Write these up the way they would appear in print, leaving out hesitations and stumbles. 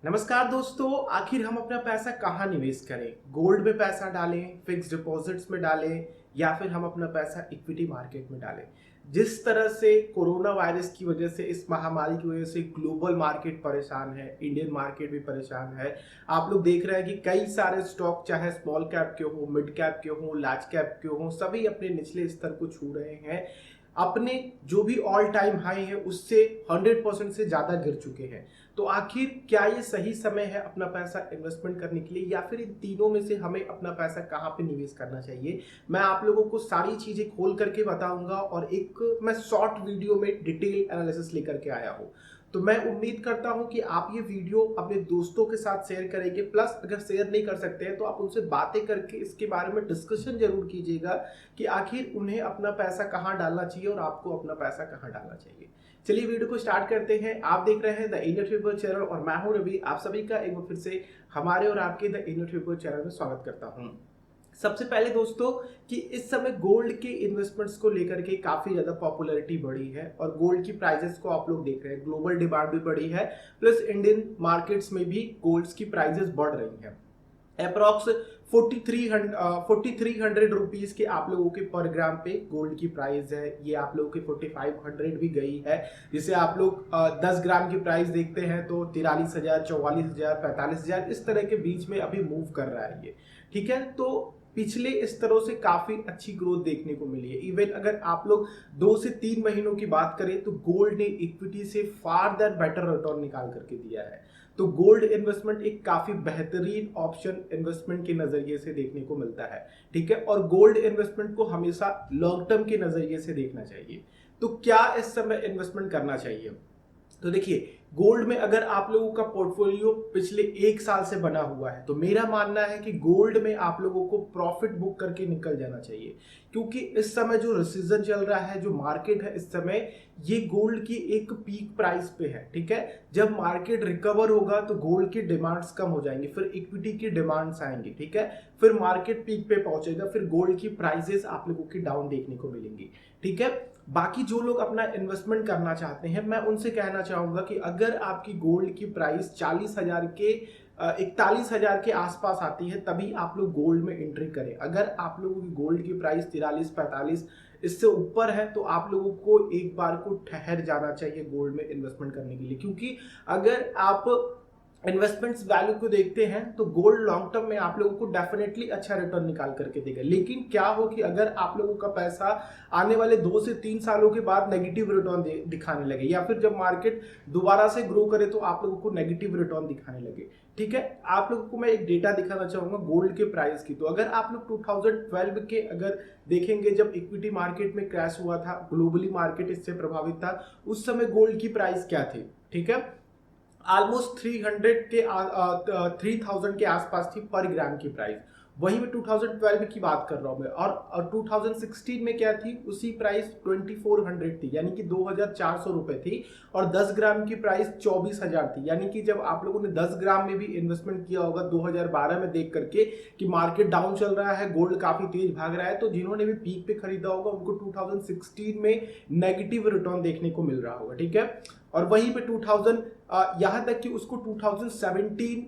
नमस्कार दोस्तों। आखिर हम अपना पैसा कहाँ निवेश करें? गोल्ड में पैसा डालें, फिक्स डिपॉजिट्स में डालें या फिर हम अपना पैसा इक्विटी मार्केट में डालें? जिस तरह से कोरोना वायरस की वजह से, इस महामारी की वजह से ग्लोबल मार्केट परेशान है, इंडियन मार्केट भी परेशान है। आप लोग देख रहे हैं कि कई सारे स्टॉक, चाहे स्मॉल कैप के हो, मिड कैप के हो, लार्ज कैप के हो, सभी अपने निचले स्तर को छू रहे हैं। अपने जो भी ऑल टाइम हाई है उससे 100% से ज्यादा गिर चुके हैं। तो आखिर क्या ये सही समय है अपना पैसा इन्वेस्टमेंट करने के लिए, या फिर इन तीनों में से हमें अपना पैसा कहाँ पे निवेश करना चाहिए? मैं आप लोगों को सारी चीजें खोल करके बताऊंगा और एक मैं शॉर्ट वीडियो में डिटेल एनालिसिस लेकर के आया हूँ। तो मैं उम्मीद करता हूं कि आप ये वीडियो अपने दोस्तों के साथ शेयर करेंगे। प्लस अगर शेयर नहीं कर सकते हैं तो आप उनसे बातें करके इसके बारे में डिस्कशन जरूर कीजिएगा कि आखिर उन्हें अपना पैसा कहाँ डालना चाहिए और आपको अपना पैसा कहाँ डालना चाहिए। चलिए वीडियो को स्टार्ट करते हैं। आप देख रहे हैं द इंडियन ट्यूबर चैनल और मैं हूं रवि। आप सभी का एक बार फिर से हमारे और आपके द इंडियन ट्यूबर चैनल में स्वागत करता हूं। सबसे पहले दोस्तों कि इस समय गोल्ड के इन्वेस्टमेंट्स को लेकर के काफी ज्यादा पॉपुलैरिटी बढ़ी है और गोल्ड की प्राइजेस को आप लोग देख रहे हैं, ग्लोबल डिमांड भी बढ़ी है। प्लस इंडियन मार्केट्स में भी गोल्ड की प्राइजेस बढ़ रही हैं। अप्रॉक्स 4300 रुपीज के आप लोगों के पर ग्राम पे गोल्ड की प्राइस है। ये आप लोगों के 4500 भी गई है। जिसे आप लोग 10 ग्राम की प्राइस देखते हैं तो 43,000, 44,000, 45,000 इस तरह के बीच में अभी मूव कर रहा है ये। ठीक है, तो पिछले स्तरों से काफी अच्छी ग्रोथ देखने को मिली है। इवन अगर आप लोग 2 से 3 महीनों की बात करें तो गोल्ड ने इक्विटी से फार देन बेटर रिटर्न निकाल करके दिया है। तो गोल्ड इन्वेस्टमेंट एक काफी बेहतरीन ऑप्शन इन्वेस्टमेंट के नजरिए से देखने को मिलता है। ठीक है, और गोल्ड इन्वेस्टमेंट को हमेशा लॉन्ग टर्म के नजरिए से देखना चाहिए। तो क्या इस समय इन्वेस्टमेंट करना चाहिए? तो देखिए, गोल्ड में अगर आप लोगों का पोर्टफोलियो पिछले 1 साल से बना हुआ है तो मेरा मानना है कि गोल्ड में आप लोगों को प्रॉफिट बुक करके निकल जाना चाहिए। क्योंकि इस समय जो रिसीजन चल रहा है, जो मार्केट है इस समय, ये गोल्ड की एक पीक प्राइस पे है। ठीक है, जब मार्केट रिकवर होगा तो गोल्ड की डिमांड्स कम हो जाएंगी, फिर इक्विटी की डिमांड्स आएंगी। ठीक है, फिर मार्केट पीक पे पहुंचेगा, फिर गोल्ड की प्राइसेस आप लोगों की डाउन देखने को मिलेंगी। ठीक है, बाकी जो लोग अपना इन्वेस्टमेंट करना चाहते हैं, मैं उनसे कहना चाहूंगा कि अगर आपकी गोल्ड की प्राइस 40,000 के 41,000 के आसपास आती है तभी आप लोग गोल्ड में एंट्री करें। अगर आप लोगों की गोल्ड की प्राइस 43-45 इससे ऊपर है तो आप लोगों को एक बार को ठहर जाना चाहिए गोल्ड में इन्वेस्टमेंट करने के लिए। क्योंकि अगर आप इन्वेस्टमेंट्स वैल्यू को देखते हैं तो गोल्ड लॉन्ग टर्म में आप लोगों को डेफिनेटली अच्छा रिटर्न निकाल करके देगा। लेकिन क्या हो कि अगर आप लोगों का पैसा आने वाले 2 से 3 सालों के बाद नेगेटिव रिटर्न दिखाने लगे, या फिर जब मार्केट दोबारा से ग्रो करे तो आप लोगों को नेगेटिव रिटर्न दिखाने लगे। ठीक है, आप लोगों को मैं एक डेटा दिखाना चाहूंगा गोल्ड के प्राइस की। तो अगर आप लोग 2012 के अगर देखेंगे, जब इक्विटी मार्केट में क्रैश हुआ था, ग्लोबली मार्केट इससे प्रभावित था, उस समय गोल्ड की प्राइस क्या थी? ठीक है, ऑलमोस्ट 3,000 के आसपास थी पर ग्राम की प्राइस। वही मैं 2012 की बात कर रहा हूं मैं। और 2016 में क्या थी? उसी प्राइस 2400 थी, यानी कि 2,400 रुपए थी। और 10 ग्राम की प्राइस 24,000 थी। यानी कि जब आप लोगों ने 10 ग्राम में भी इन्वेस्टमेंट किया होगा 2012 में देख करके कि मार्केट डाउन चल रहा है, गोल्ड काफी तेज भाग रहा है, तो जिन्होंने भी पीक पे खरीदा होगा उनको 2016 में नेगेटिव रिटर्न देखने को मिल रहा होगा। ठीक है, और वहीं पे 2000 यहां तक कि उसको 2017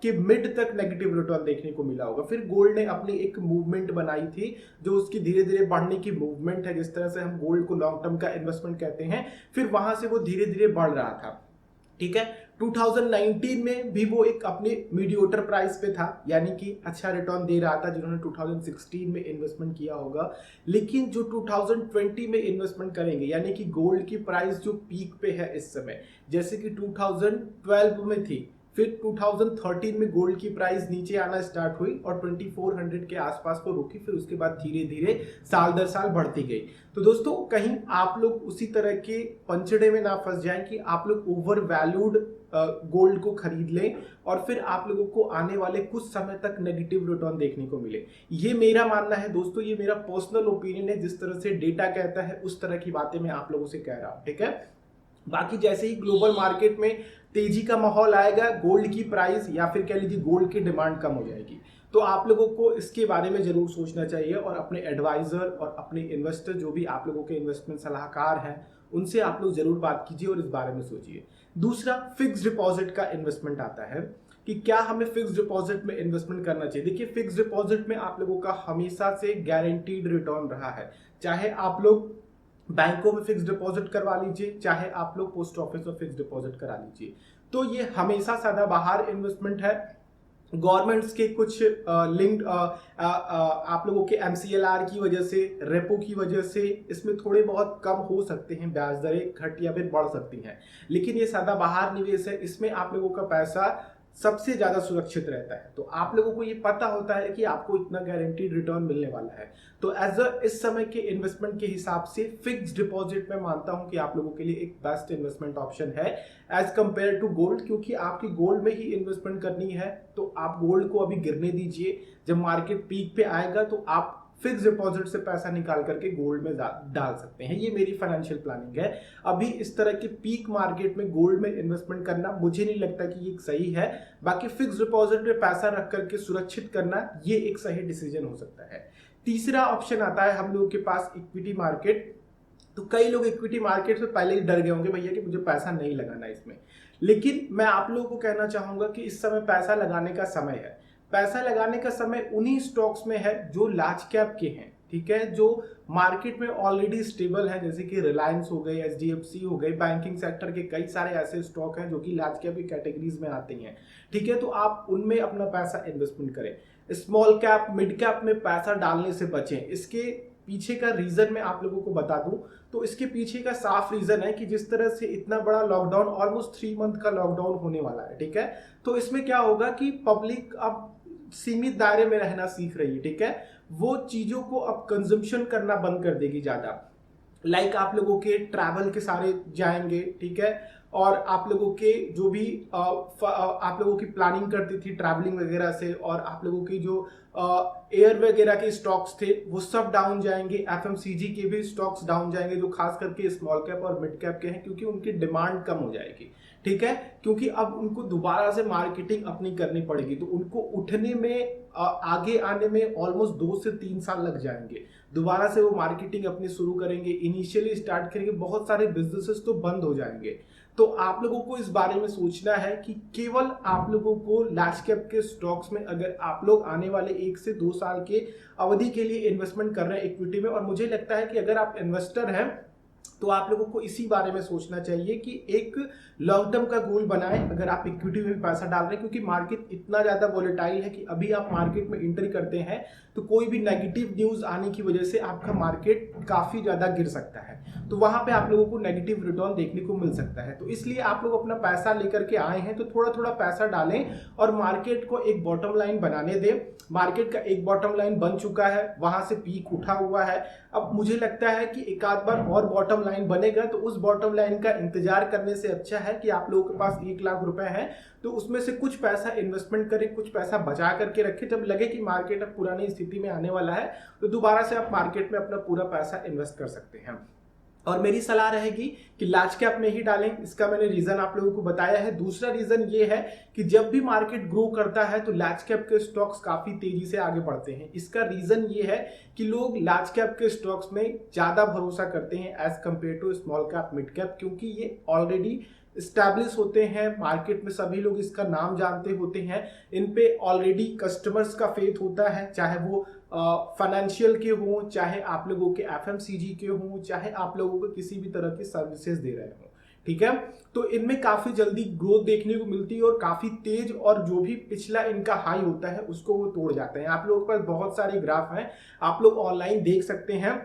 के मिड तक नेगेटिव रिटर्न देखने को मिला होगा। फिर गोल्ड ने अपनी एक मूवमेंट बनाई थी जो उसकी धीरे धीरे बढ़ने की मूवमेंट है, जिस तरह से हम गोल्ड को लॉन्ग टर्म का इन्वेस्टमेंट कहते हैं। फिर वहां से वो धीरे धीरे बढ़ रहा था। ठीक है, 2019 में भी वो एक अपने मीडियोटर प्राइस पे था, यानी कि अच्छा रिटर्न दे रहा था जिन्होंने 2016 में इन्वेस्टमेंट किया होगा। लेकिन जो 2020 में इन्वेस्टमेंट करेंगे, यानी कि गोल्ड की प्राइस जो पीक पे है इस समय, जैसे कि 2012 में थी, फिर 2013 में गोल्ड की प्राइस नीचे आना स्टार्ट हुई और 2400 के आसपास को रुकी, फिर उसके बाद धीरे धीरे साल दर साल बढ़ती गई। तो दोस्तों, कहीं आप लोग उसी तरह के पंचड़े में ना फंस जाएं कि आप लोग ओवर वैल्यूड गोल्ड को खरीद लें और फिर आप लोगों को आने वाले कुछ समय तक नेगेटिव रिटर्न देखने को मिले। ये मेरा मानना है दोस्तों, ये मेरा पर्सनल ओपिनियन है। जिस तरह से डेटा कहता है उस तरह की बातें मैं आप लोगों से कह रहा हूं। ठीक है, बाकी जैसे ही ग्लोबल मार्केट में तेजी का माहौल आएगा, गोल्ड की प्राइस या फिर कह लीजिए गोल्ड की डिमांड कम हो जाएगी। तो आप लोगों को इसके बारे में जरूर सोचना चाहिए और अपने एडवाइजर और अपने इन्वेस्टर, जो भी आप लोगों के इन्वेस्टमेंट सलाहकार हैं, उनसे आप लोग जरूर बात कीजिए और इस बारे में सोचिए। दूसरा, फिक्स डिपॉजिट का इन्वेस्टमेंट आता है कि क्या हमें फिक्स डिपॉजिट में इन्वेस्टमेंट करना चाहिए। देखिए, फिक्स डिपॉजिट में आप लोगों का हमेशा से गारंटीड रिटर्न रहा है। चाहे आप लोग बैंकों में फिक्स डिपॉजिट करवा लीजिए, चाहे आप लोग पोस्ट ऑफिस में फिक्स डिपॉजिट करा लीजिए, तो ये हमेशा सदाबहार इन्वेस्टमेंट है। गवर्नमेंट्स के कुछ लिंक्ड आप लोगों के MCLR की वजह से, रेपो की वजह से इसमें थोड़े बहुत कम हो सकते हैं, ब्याज दरें घट या फिर बढ़ सकती हैं, लेकिन ये सदाबहार निवेश है, इसमें आप लोगों का पैसा सबसे ज्यादा सुरक्षित रहता है। तो आप लोगों को ये पता होता है कि आपको इतना गारंटीड रिटर्न मिलने वाला है। तो इस समय के इन्वेस्टमेंट के हिसाब से फिक्स डिपॉजिट में मानता हूं कि आप लोगों के लिए एक बेस्ट इन्वेस्टमेंट ऑप्शन है एज कंपेयर टू गोल्ड, क्योंकि आपकी गोल्ड में ही इन्वेस्टमेंट करनी है। तो आप गोल्ड को अभी गिरने दीजिए, जब मार्केट पीक पे आएगा तो आप फिक्स डिपॉजिट से पैसा निकाल करके गोल्ड में डाल सकते हैं। ये मेरी फाइनेंशियल प्लानिंग है। अभी इस तरह के पीक मार्केट में गोल्ड में इन्वेस्टमेंट करना मुझे नहीं लगता कि ये सही है। बाकी फिक्स डिपॉजिट में पैसा रख करके सुरक्षित करना ये एक सही डिसीजन हो सकता है। तीसरा ऑप्शन आता है हम लोगों के पास इक्विटी मार्केट। तो कई लोग इक्विटी मार्केट से पहले ही डर गए होंगे भैया कि मुझे पैसा नहीं लगाना इसमें, लेकिन मैं आप लोगों को कहना चाहूंगा कि इस समय पैसा लगाने का समय है। पैसा लगाने का समय उन्हीं स्टॉक्स में है जो लार्ज कैप के हैं, ठीक है, जो मार्केट में ऑलरेडी स्टेबल है, जैसे कि रिलायंस हो गई, HDFC हो गई, बैंकिंग सेक्टर के कई सारे ऐसे स्टॉक हैं जो कि लार्ज कैप की कैटेगरीज में आते हैं, ठीक है। तो आप उनमें अपना पैसा इन्वेस्टमेंट करें। स्मॉल कैप, मिड कैप में पैसा डालने से बचें। इसके पीछे का रीजन मैं आप लोगों को बता दूं तो इसके पीछे का साफ रीजन है कि जिस तरह से इतना बड़ा लॉकडाउन, ऑलमोस्ट 3 मंथ का लॉकडाउन होने वाला है, ठीक है। तो इसमें क्या होगा कि पब्लिक अब सीमित दायरे में रहना सीख रही है, ठीक है। वो चीजों को अब कंजम्पशन करना बंद कर देगी ज्यादा। लाइक आप लोगों के ट्रैवल के सारे जाएंगे, ठीक है, और आप लोगों के जो भी आप लोगों की प्लानिंग करती थी ट्रैवलिंग वगैरह से, और आप लोगों की जो एयर वगैरह के स्टॉक्स थे वो सब डाउन जाएंगे। FMCG के भी स्टॉक्स डाउन जाएंगे जो खास करके स्मॉल कैप और मिड कैप के हैं, क्योंकि उनकी डिमांड कम हो जाएगी, ठीक है। क्योंकि अब उनको दोबारा से मार्केटिंग अपनी करनी पड़ेगी, तो उनको उठने में आगे आने में ऑलमोस्ट 2 से 3 साल लग जाएंगे। दोबारा से वो मार्केटिंग अपनी शुरू करेंगे, इनिशियली स्टार्ट करेंगे, बहुत सारे बिजनेसेस तो बंद हो जाएंगे। तो आप लोगों को इस बारे में सोचना है कि केवल आप लोगों को लार्ज कैप के स्टॉक्स में अगर आप लोग आने वाले 1 से 2 साल के अवधि के लिए इन्वेस्टमेंट कर रहे हैं इक्विटी में, और मुझे लगता है कि अगर आप इन्वेस्टर हैं तो आप लोगों को इसी बारे में सोचना चाहिए कि एक लॉन्ग टर्म का गोल बनाएं अगर आप इक्विटी में पैसा डाल रहे हैं, क्योंकि मार्केट इतना ज्यादा वोलेटाइल है कि अभी आप मार्केट में एंट्री करते हैं तो कोई भी नेगेटिव न्यूज आने की वजह से आपका मार्केट काफी ज्यादा गिर सकता है, तो वहां पे आप लोगों को नेगेटिव रिटर्न देखने को मिल सकता है। तो इसलिए आप लोग अपना पैसा लेकर के आए हैं तो थोड़ा थोड़ा पैसा डालें और मार्केट को एक बॉटम लाइन बनाने दें। मार्केट का एक बॉटम लाइन बन चुका है, वहां से पीक उठा हुआ है। अब मुझे लगता है कि एक आध बार और बॉटम लाइन बनेगा, तो उस बॉटम लाइन का इंतजार करने से अच्छा है कि आप लोगों के पास 1 लाख रुपए है तो उसमें से कुछ पैसा इन्वेस्टमेंट करें, कुछ पैसा बचा करके रखें। जब लगे कि मार्केट अब पुरानी स्थिति में आने वाला है तो दोबारा से आप मार्केट में अपना पूरा पैसा इन्वेस्ट कर सकते हैं। और मेरी सलाह रहेगी कि लार्ज कैप में ही डालें, इसका मैंने रीजन आप लोगों को बताया है। दूसरा रीजन ये है कि जब भी मार्केट ग्रो करता है तो लार्ज कैप के स्टॉक्स काफी तेजी से आगे बढ़ते हैं। इसका रीजन ये है कि लोग लार्ज कैप के स्टॉक्स में ज्यादा भरोसा करते हैं as compared to small cap, mid cap, क्योंकि ये ऑलरेडी स्टैब्लिश होते हैं मार्केट में, सभी लोग इसका नाम जानते होते हैं, इन पे ऑलरेडी कस्टमर्स का फेथ होता है, चाहे वो फाइनेंशियल के हों, चाहे आप लोगों के FMCG के हों, चाहे आप लोगों को किसी भी तरह की सर्विसेज दे रहे हों, ठीक है। तो इनमें काफी जल्दी ग्रोथ देखने को मिलती है और काफी तेज, और जो भी पिछला इनका हाई होता है उसको वो तोड़ जाते हैं। आप लोगों के पास बहुत सारे ग्राफ हैं, आप लोग ऑनलाइन देख सकते हैं,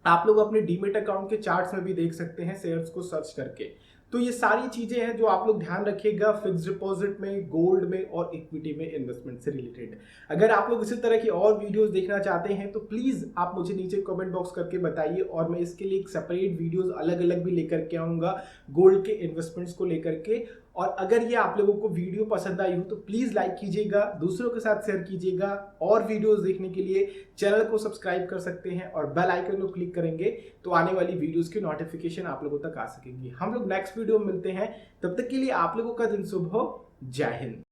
आप लोग अपने डीमेट अकाउंट के चार्ट्स में भी देख सकते हैं शेयर्स को सर्च करके। तो ये सारी चीजें हैं जो आप लोग ध्यान रखिएगा फिक्स डिपॉजिट में, गोल्ड में और इक्विटी में इन्वेस्टमेंट से रिलेटेड। अगर आप लोग इसी तरह की और वीडियोस देखना चाहते हैं तो प्लीज आप मुझे नीचे कमेंट बॉक्स करके बताइए, और मैं इसके लिए एक सेपरेट वीडियोस अलग अलग भी लेकर के आऊंगा गोल्ड के इन्वेस्टमेंट्स को लेकर के। और अगर ये आप लोगों को वीडियो पसंद आई हो तो प्लीज लाइक कीजिएगा, दूसरों के साथ शेयर कीजिएगा, और वीडियोस देखने के लिए चैनल को सब्सक्राइब कर सकते हैं और बेल आइकन को क्लिक करेंगे तो आने वाली वीडियोस की नोटिफिकेशन आप लोगों तक आ सकेंगी। हम लोग नेक्स्ट वीडियो में मिलते हैं, तब तक के लिए आप लोगों का दिन शुभ हो। जय हिंद।